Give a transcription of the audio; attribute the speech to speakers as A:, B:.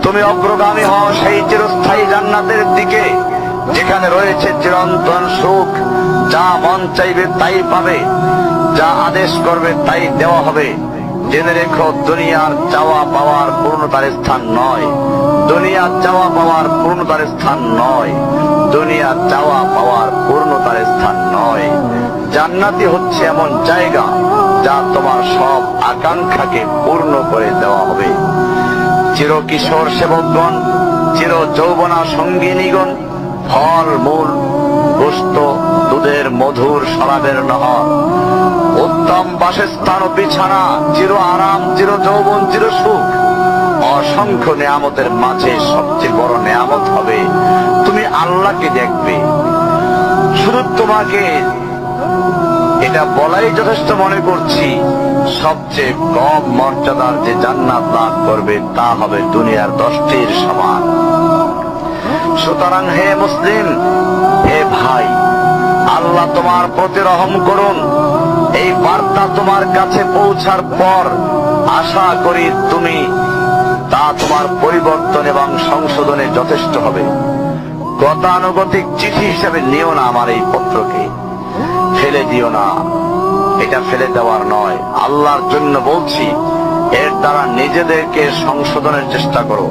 A: তুমি অগ্রগামী হও সেই চিরস্থায়ী জান্নাতের দিকে, যেখানে রয়েছে চিরন্তন সুখ। যা মন চাইবে তাই পাবে, যা আদেশ করবে তাই দেওয়া হবে। জেনে রেখো, দুনিয়ার চাওয়া পাওয়ার পূর্ণতার স্থান নয়, দুনিয়ার চাওয়া পাওয়ার পূর্ণতার স্থান নয়, দুনিয়ার চাওয়া পাওয়ার পূর্ণতার স্থান নয়। জান্নাতি হচ্ছে এমন জায়গা যা তোমার সব আকাঙ্ক্ষাকে পূর্ণ করে দেওয়া হবে। চির কিশোর সেবকগণ, চির যৌবনা সঙ্গিনীগণ, ফল মূল, গোস্ত, দুধের মধুর শরাবের নহর, উত্তম বাসস্থান ও বিছানা, চির আরাম, চির যৌবন, চির সুখ, অসংখ্য নেয়ামতের মাঝে সবচেয়ে বড় নেয়ামত হবে তুমি আল্লাহকে দেখবে। শুধু তোমাকে এটা বলাই যথেষ্ট মনে করছি, সবচেয়ে কম মর্যাদার যে জান্নাত লাভ করবে তা হবে দুনিয়ার 10টির সমান। সুতরাং হে মুসলিম, হে ভাই, আল্লাহ তোমার প্রতি রহম করুন। এই বার্তা তোমার কাছে পৌঁছার পর আশা করি তুমি তা তোমার পরিবর্তন এবং সংশোধনে যথেষ্ট হবে। গতানুগতিক চিঠি হিসেবে নিও না আমার এই পত্রকে, ফেলে দিও না। এটা ফেলে দেওয়ার নয়, আল্লাহর জন্য বলছি, এর দ্বারা নিজেদেরকে সংশোধনের চেষ্টা করো।